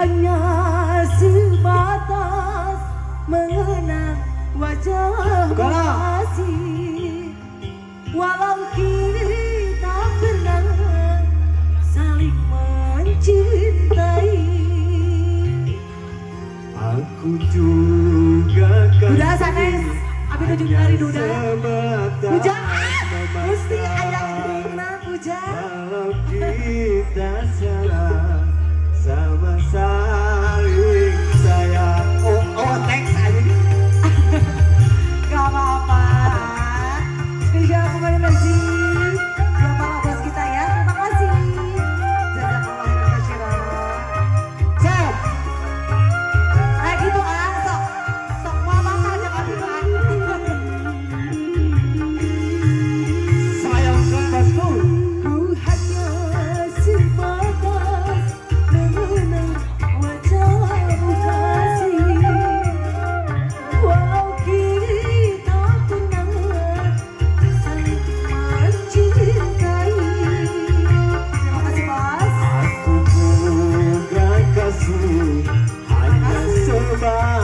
hanya sebatas mengenang wajah kasih, walau kita pernah saling mencintai. Aku juga kan Duda sanes, abi tujuh hari Duda. Puja, mesti ayah pernah puja. Kalau kita salah sama saling sayang. Oh thanks aja. Gak apa-apa. Spesial kembali lagi buat para bos kita ya. Terima kasih. Jazakallah khairan katsiran. Cek. Nah gitu ah, sok mama aja kami ah. Sayangkan bosku. Ku hanya sebatas mengenang wajahmu kasih, walau kita pernah saling mencintai. Terima kasih bos. Aku juga kasih hanya sebatas